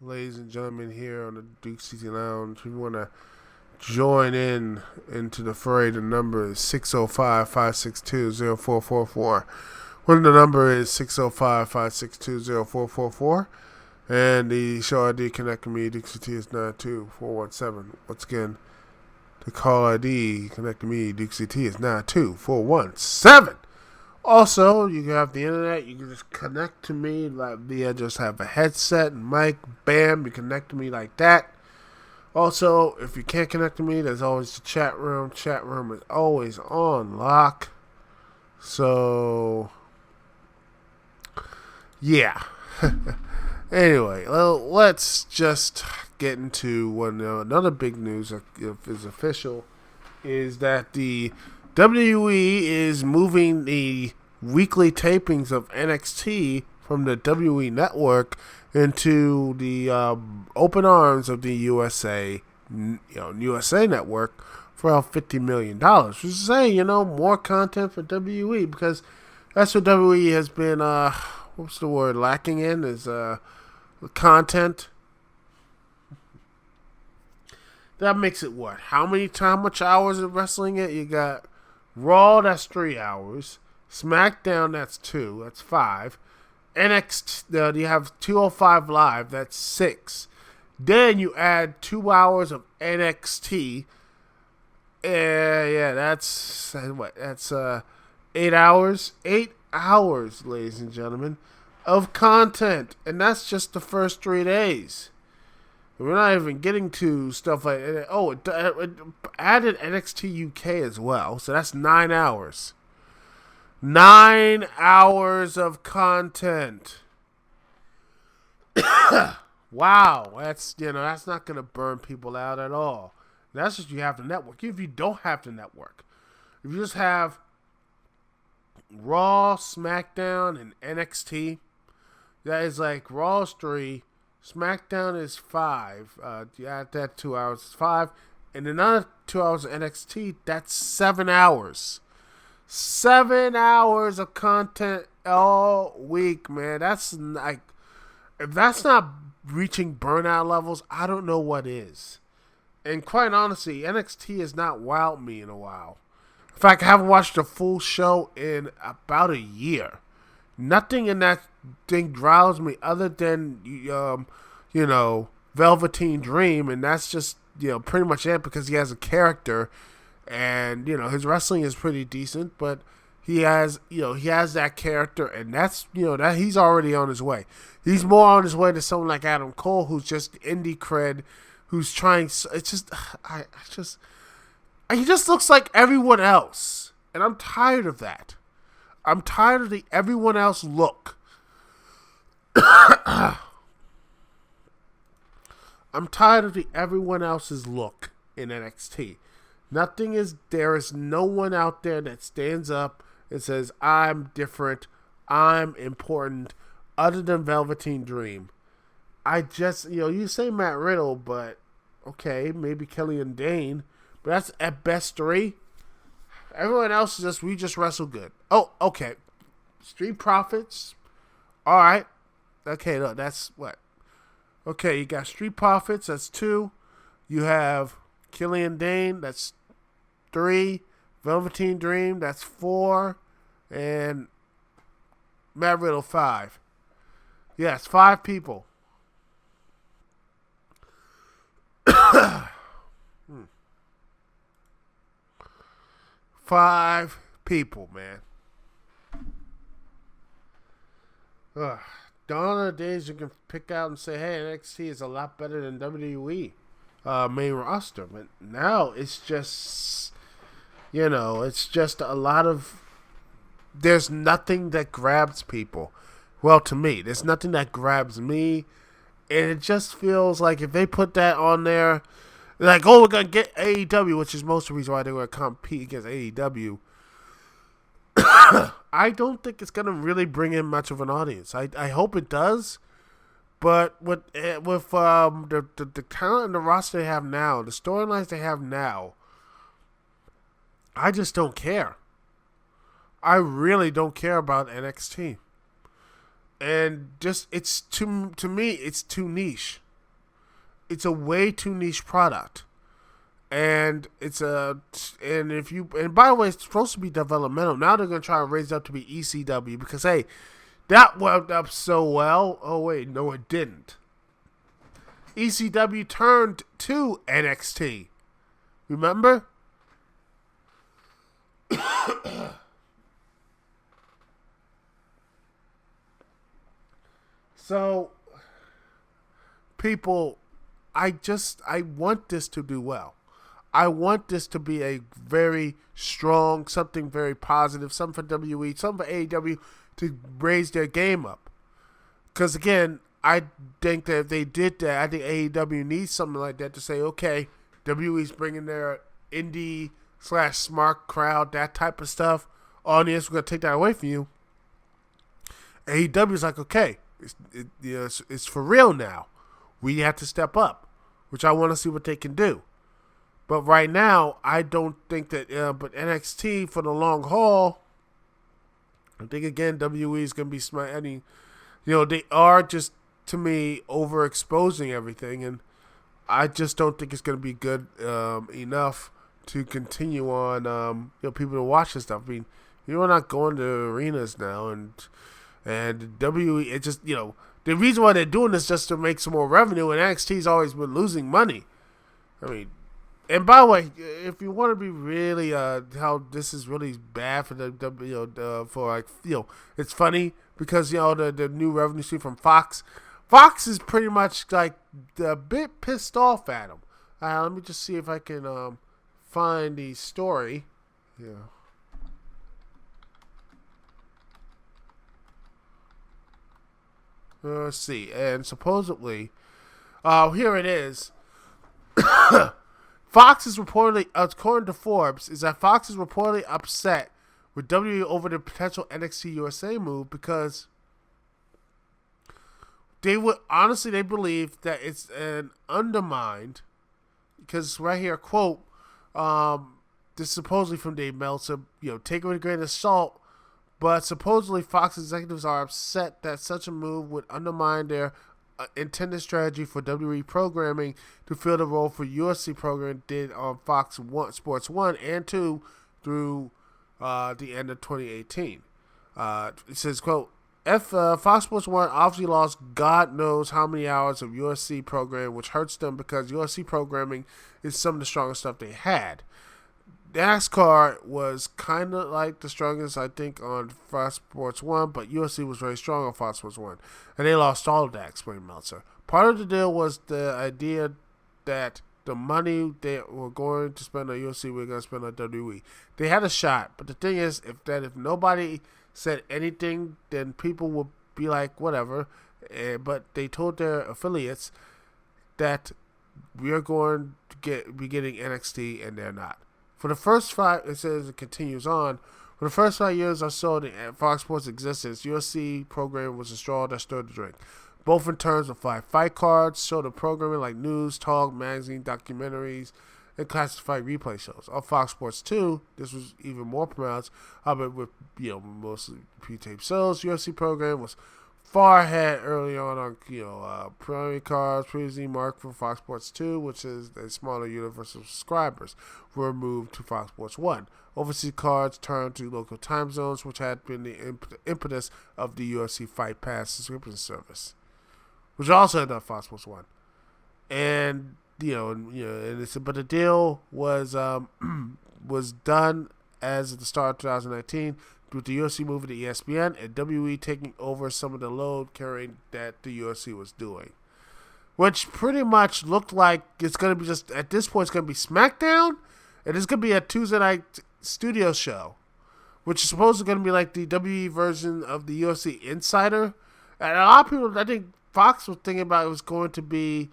ladies and gentlemen, here on the Dukect Lounge. We want to join into the fray. The number is 605-562-0444. When the number is 605-562-0444. And the show ID connecting me, Dukect is 92417. Once again, the call ID connecting me, Dukect is 92417. Also, you can have the internet. You can just connect to me like via just have a headset and mic. Bam, you connect to me like that. Also, if you can't connect to me, there's always the chat room. Chat room is always on lock. So, yeah. Anyway, well, let's just get into another big news that is official is that the WWE is moving the weekly tapings of NXT from the WWE Network into the open arms of the USA Network for about $50 million. Which is saying, more content for WWE because that's what WWE has been, lacking in is content. That makes it what? How much hours of wrestling it? You got Raw, that's 3 hours. SmackDown, that's 2. That's 5. NXT, you have 205 Live, that's 6. Then you add 2 hours of NXT. That's what? That's 8 hours. 8 hours, ladies and gentlemen, of content. And that's just the first 3 days. We're not even getting to stuff like it added NXT UK as well, so that's 9 hours. 9 hours of content. Wow, that's not gonna burn people out at all. That's just you have the network. If you don't have the network, if you just have Raw, SmackDown, and NXT, that is like Raw's 3. SmackDown is 5. You add that 2 hours, it's 5. And another 2 hours of NXT, that's 7 hours. 7 hours of content all week, man. That's like, if that's not reaching burnout levels, I don't know what is. And quite honestly, NXT has not wowed me in a while. In fact, I haven't watched a full show in about a year. Nothing in that thing drives me other than, Velveteen Dream, and that's just, pretty much it because he has a character, and, his wrestling is pretty decent, but he has that character, and that's, that he's already on his way. He's more on his way to someone like Adam Cole, who's just indie cred, who's trying, he just looks like everyone else, and I'm tired of that. I'm tired of the everyone else look. I'm tired of the everyone else's look in NXT. There is no one out there that stands up and says, I'm different, I'm important, other than Velveteen Dream. I just, you say Matt Riddle, but okay, maybe Killian Dane, but that's at best 3. Everyone else is we just wrestle good. Oh, okay. Street Profits. All right. Okay, look, that's what? Okay, you got Street Profits, that's 2. You have Killian Dane, that's 3. Velveteen Dream, that's 4. And Matt Riddle, 5. Yes, 5 people. 5 people, man. Dawn of the days you can pick out and say, hey, NXT is a lot better than WWE main roster. But now it's just, it's just a lot of, there's nothing that grabs people. Well, to me, there's nothing that grabs me. And it just feels like if they put that on there, like, we're going to get AEW, which is most of the reason why they're going to compete against AEW. I don't think it's going to really bring in much of an audience. I hope it does. But with the talent and the roster they have now, the storylines they have now, I just don't care. I really don't care about NXT. And just, to me, it's too niche. it's a way too niche product. And by the way, it's supposed to be developmental. Now they're gonna try to raise it up to be ECW because hey, that worked up so well. Oh wait, no it didn't. ECW turned to NXT. Remember? So, people, I want this to do well. I want this to be a very strong, something very positive, something for WWE, something for AEW to raise their game up. Because again, I think that if they did that, I think AEW needs something like that to say, okay, WWE's bringing their indie/smart crowd, that type of stuff. Audience, we're going to take that away from you. AEW's like, okay, it's for real now. We have to step up, which I want to see what they can do. But right now, I don't think that. But NXT for the long haul, I think again WWE is going to be smart. I mean, they are just to me overexposing everything, and I just don't think it's going to be good enough to continue on. People to watch this stuff. I mean, we're not going to arenas now, and WWE. It just the reason why they're doing this is just to make some more revenue, and NXT's always been losing money. I mean. And by the way, if you want to be really how this is really bad for it's funny because the new revenue stream from Fox is pretty much like a bit pissed off at them. Let me just see if I can find the story. Yeah. Let's see, and supposedly, here it is. Fox is reportedly, according to Forbes, Fox is reportedly upset with WWE over the potential NXT USA move because they believe that it's an undermined, because right here, quote, this is supposedly from Dave Meltzer, take it with a grain of salt, but supposedly Fox executives are upset that such a move would undermine their intended strategy for WWE programming to fill the role for UFC programming did on Fox Sports 1 and 2 through the end of 2018. It says, quote, Fox Sports 1 obviously lost God knows how many hours of UFC programming, which hurts them because UFC programming is some of the strongest stuff they had. NASCAR was kind of like the strongest, I think, on Fox Sports 1, but UFC was very strong on Fox Sports 1. And they lost all of that, explained Meltzer. Part of the deal was the idea that the money they were going to spend on UFC, we were going to spend on WWE. They had a shot, but the thing is, if nobody said anything, then people would be like, whatever. But they told their affiliates that we are going to be getting NXT, and they're not. For the first 5, it says it continues on. For the first 5 years or so the Fox Sports existence, UFC programming was a straw that stirred the drink, both in terms of live fight cards, show the programming like news, talk, magazine, documentaries, and classified replay shows. On Fox Sports 2, this was even more pronounced, but with mostly pre-tape shows. UFC program was far ahead early on primary cards previously marked for Fox Sports 2, which is a smaller universe of subscribers, were moved to Fox Sports 1. Overseas cards turned to local time zones, which had been the impetus of the UFC Fight Pass subscription service, which also had on Fox Sports 1. And but the deal was was done as of the start of 2019. With the UFC moving to ESPN and WWE taking over some of the load carrying that the UFC was doing. Which pretty much looked like it's going to be just, at this point, it's going to be SmackDown, and it's going to be a Tuesday night studio show, which is supposed to going to be like the WWE version of the UFC Insider. And a lot of people, I think Fox was thinking about it was going to be,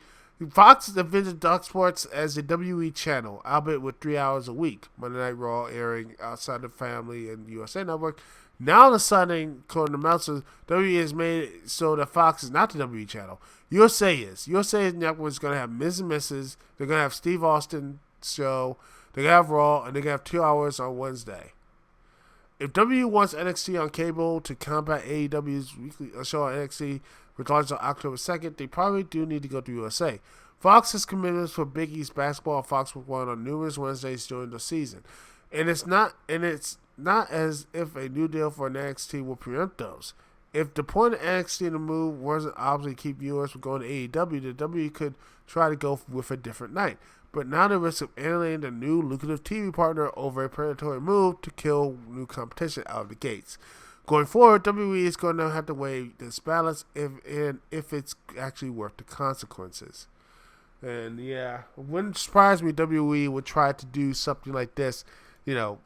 Fox envisioned Duck Sports as a WWE channel, albeit with 3 hours a week. Monday Night Raw airing outside the family and USA Network. Now, all of a sudden, according to Meltzer, WWE has made it so that Fox is not the WWE channel. USA is. USA Network is going to have Ms. and Mrs. They're going to have Steve Austin show. They're going to have Raw, and they're going to have 2 hours on Wednesday. If WWE wants NXT on cable to combat AEW's weekly show on NXT, which launches on October 2nd, they probably do need to go to USA. Fox's commitments for Big East basketball, Fox will run on numerous Wednesdays during the season, and it's not as if a new deal for NXT will preempt those. If the point of NXT in the move wasn't obviously to keep viewers from going to AEW, the WWE could try to go with a different night. But now the risk of alienating a new lucrative TV partner over a predatory move to kill new competition out of the gates. Going forward, WWE is going to have to weigh this balance if it's actually worth the consequences. And yeah, it wouldn't surprise me WWE would try to do something like this, despite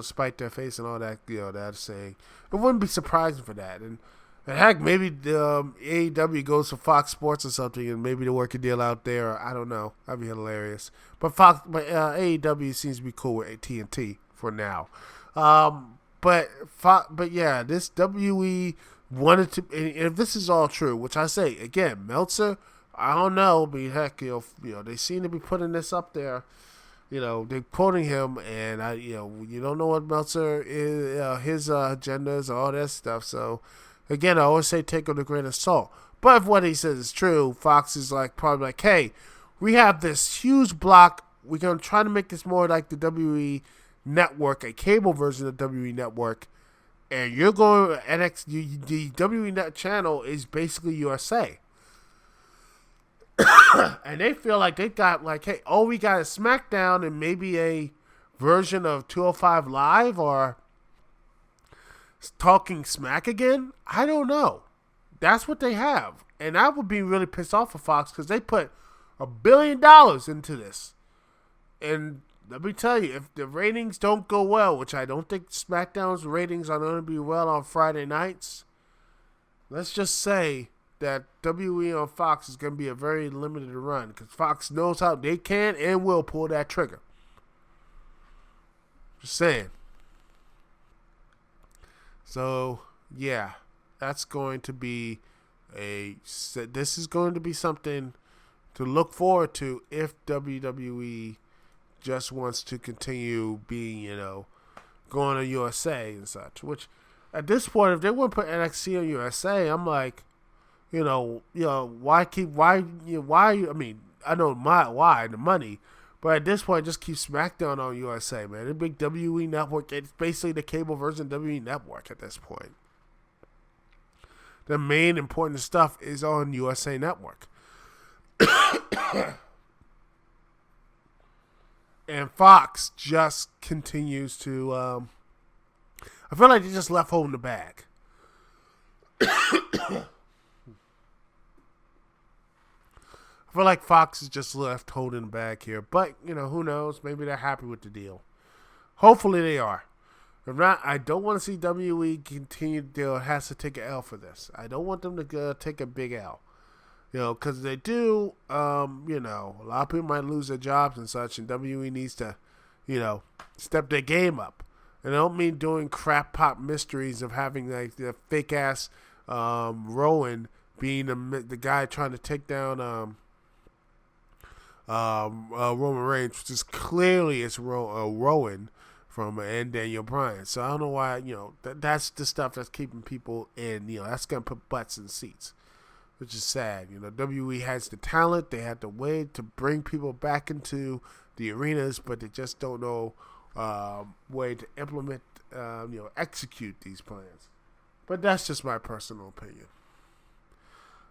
spite their face and all that, that saying, it wouldn't be surprising for that. And heck, maybe AEW goes to Fox Sports or something, and maybe they work a deal out there. I don't know. That'd be hilarious. But AEW seems to be cool with TNT for now. But yeah, this WWE wanted to, and if this is all true, which I say again, Meltzer, I don't know, but heck, they seem to be putting this up there. They're quoting him, and you don't know what Meltzer is, his agendas, all that stuff. So again, I always say take it with a grain of salt. But if what he says is true, Fox is probably like, hey, we have this huge block. We're gonna try to make this more like the WWE Network, a cable version of WWE Network, and you're going NXT. The WWE Net channel is basically USA. And they feel like they got hey, all we got is SmackDown and maybe a version of 205 Live or Talking Smack again. I don't know. That's what they have. And I would be really pissed off for Fox because they put $1 billion into this. And let me tell you, if the ratings don't go well, which I don't think SmackDown's ratings are going to be well on Friday nights, let's just say that WWE on Fox is going to be a very limited run because Fox knows how they can and will pull that trigger. Just saying. So, yeah, that's going to be this is going to be something to look forward to if WWE just wants to continue being, going on USA and such. Which, at this point, if they wouldn't put NXT on USA, I'm like, I know why, the money, but at this point, just keep SmackDown on USA, man. The big WWE Network, it's basically the cable version of WWE Network at this point. The main important stuff is on USA Network. And Fox just continues to, I feel like they just left holding the bag. I feel like Fox is just left holding the bag here. But, who knows? Maybe they're happy with the deal. Hopefully they are. If not, I don't want to see WWE continue the deal. It has to take an L for this. I don't want them to take a big L. Because they do, a lot of people might lose their jobs and such, and WWE needs to, step their game up. And I don't mean doing crap pop mysteries of having, the fake-ass Rowan being the guy trying to take down Roman Reigns, which is clearly it's Rowan from and Daniel Bryan. So I don't know why, that's the stuff that's keeping people in, that's going to put butts in seats, which is sad. WWE has the talent, they have the way to bring people back into the arenas, but they just don't know way to implement, execute these plans. But that's just my personal opinion.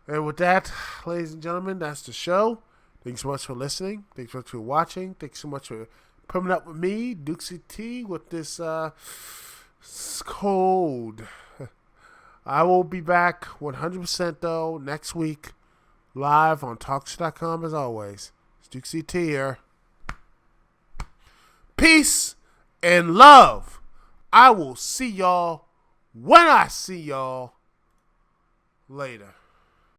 And with that, ladies and gentlemen, that's the show. Thanks so much for listening. Thanks so much for watching. Thanks so much for putting up with me, Dukect T, with this cold. I will be back 100% though next week, live on Talkshow.com as always. It's Dukect T here. Peace and love. I will see y'all when I see y'all later.